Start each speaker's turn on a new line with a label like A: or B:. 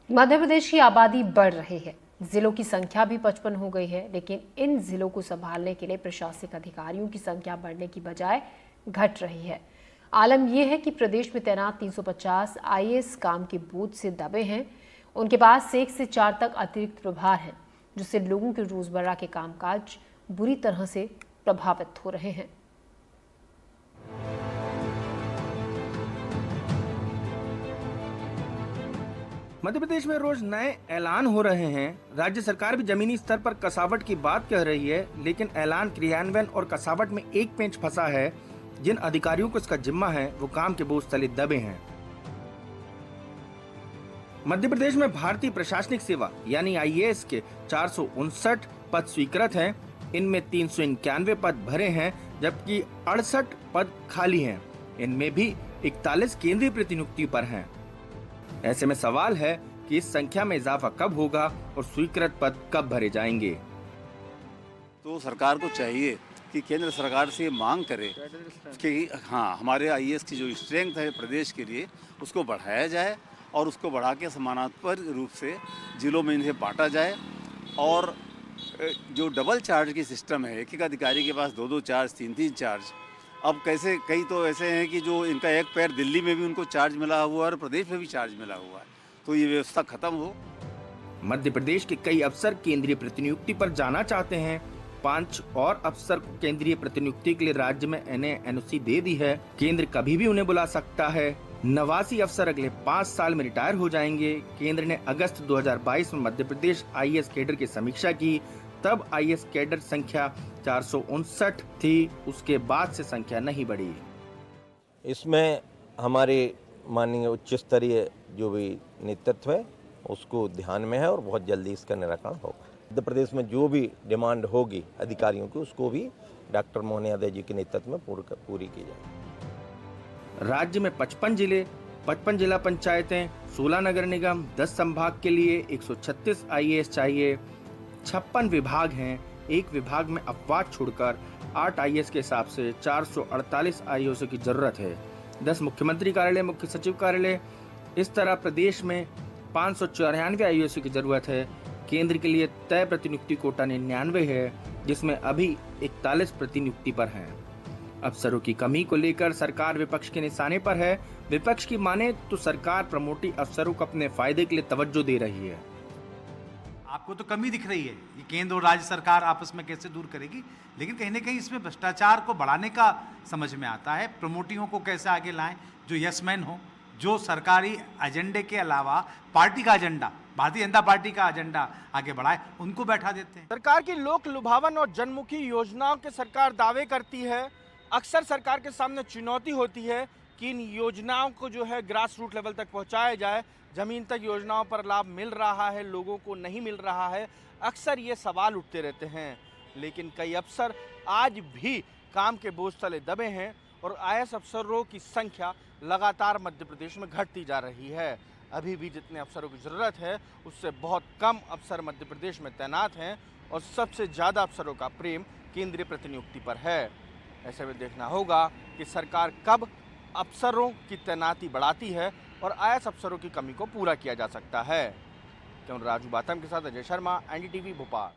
A: मध्य प्रदेश की आबादी बढ़ रही है, जिलों की संख्या भी 55 हो गई है, लेकिन इन जिलों को संभालने के लिए प्रशासनिक अधिकारियों की संख्या बढ़ने की बजाय घट रही है। आलम यह है कि प्रदेश में तैनात 350 आईएएस काम के बोझ से दबे हैं। उनके पास 1 से 4 तक अतिरिक्त प्रभार हैं, जिससे लोगों के रोजमर्रा के कामकाज बुरी तरह से प्रभावित हो रहे हैं।
B: मध्य प्रदेश में रोज नए ऐलान हो रहे हैं। राज्य सरकार भी जमीनी स्तर पर कसावट की बात कह रही है, लेकिन ऐलान क्रियान्वयन और कसावट में एक पेंच फंसा है। जिन अधिकारियों को इसका जिम्मा है वो काम के बोझ तले दबे हैं। मध्य प्रदेश में भारतीय प्रशासनिक सेवा यानी आईएएस के 459 पद स्वीकृत हैं। इनमें 391 पद भरे हैं, जबकि 68 पद खाली हैं। इनमें भी 41 केंद्रीय प्रतिनियुक्ति पर हैं। ऐसे में सवाल है कि इस संख्या में इजाफा कब होगा और स्वीकृत पद कब भरे जाएंगे।
C: तो सरकार को चाहिए कि केंद्र सरकार से मांग करे कि हाँ, हमारे आईएएस की जो स्ट्रेंथ है प्रदेश के लिए उसको बढ़ाया जाए और उसको बढ़ा के समानांतर रूप से जिलों में इन्हें बांटा जाए। और जो डबल चार्ज की सिस्टम है, एक एक अधिकारी के पास 2-2 चार्ज, 3-3 चार्ज, अब कैसे कई तो ऐसे हैं कि जो इनका एक पैर दिल्ली में भी उनको चार्ज मिला हुआ है और प्रदेश में भी चार्ज मिला हुआ है, तो ये व्यवस्था खत्म हो।
B: मध्य प्रदेश के कई अफसर केंद्रीय प्रतिनियुक्ति पर जाना चाहते हैं। 5 और अफसर को केंद्रीय प्रतिनियुक्ति के लिए राज्य में एनओसी दे दी है। केंद्र कभी भी उन्हें बुला सकता है। 89 अफसर अगले 5 साल में रिटायर हो जाएंगे। केंद्र ने अगस्त 2022 में मध्य प्रदेश आईएएस कैडर की समीक्षा की, तब आईएएस कैडर संख्या 459 थी। उसके बाद से संख्या नहीं बढ़ी।
D: इसमें हमारे माननीय उच्च स्तरीय जो भी नेतृत्व है उसको ध्यान में है और बहुत जल्दी इसका निराकरण होगा। मध्य प्रदेश में जो भी डिमांड होगी अधिकारियों की, उसको भी डॉक्टर मोहन यादव जी के नेतृत्व में पूरी की जाएगी।
B: राज्य में 55 जिले, 55 जिला पंचायतें, 16 नगर निगम, 10 संभाग के लिए 136 आईएएस चाहिए। 56 विभाग हैं। एक विभाग में अपवाद छोड़कर 8 आईएएस के हिसाब से 448 आईएएस की जरूरत है। 10 मुख्यमंत्री कार्यालय, मुख्य सचिव कार्यालय, इस तरह प्रदेश में 594 आईएएस की जरूरत है। केंद्र के लिए तय प्रतिनियुक्ति कोटा 99 है, जिसमें अभी 41 प्रतिनियुक्ति पर हैं। अफसरों की कमी को लेकर सरकार विपक्ष के निशाने पर है। विपक्ष की माने तो सरकार प्रमोटी अफसरों को अपने फायदे के लिए तवज्जो दे रही है।
E: आपको तो कमी दिख रही है, ये केंद्र और राज्य सरकार आपस में कैसे दूर करेगी, लेकिन कहीं ना कहीं इसमें भ्रष्टाचार को बढ़ाने का समझ में आता है। प्रमोटियों को कैसे आगे लाएं जो यसमैन हो, जो सरकारी एजेंडे के अलावा पार्टी का एजेंडा, भारतीय जनता पार्टी का एजेंडा आगे बढ़ाए, उनको बैठा देते हैं।
F: सरकार की लोक लुभावन और जनमुखी योजनाओं के सरकार दावे करती है। अक्सर सरकार के सामने चुनौती होती है कि इन योजनाओं को जो है ग्रास रूट लेवल तक पहुंचाया जाए। जमीन तक योजनाओं पर लाभ मिल रहा है, लोगों को नहीं मिल रहा है, अक्सर ये सवाल उठते रहते हैं। लेकिन कई अफसर आज भी काम के बोझ तले दबे हैं और आईएएस अफसरों की संख्या लगातार मध्य प्रदेश में घटती जा रही है। अभी भी जितने अफसरों की ज़रूरत है उससे बहुत कम अफसर मध्य प्रदेश में तैनात हैं और सबसे ज़्यादा अफसरों का प्रेम केंद्रीय प्रतिनियुक्ति पर है। ऐसे में देखना होगा कि सरकार कब अफसरों की तैनाती बढ़ाती है और आईएएस अफसरों की कमी को पूरा किया जा सकता है। क्यों राजू बातम के साथ अजय शर्मा, एनडीटीवी भोपाल।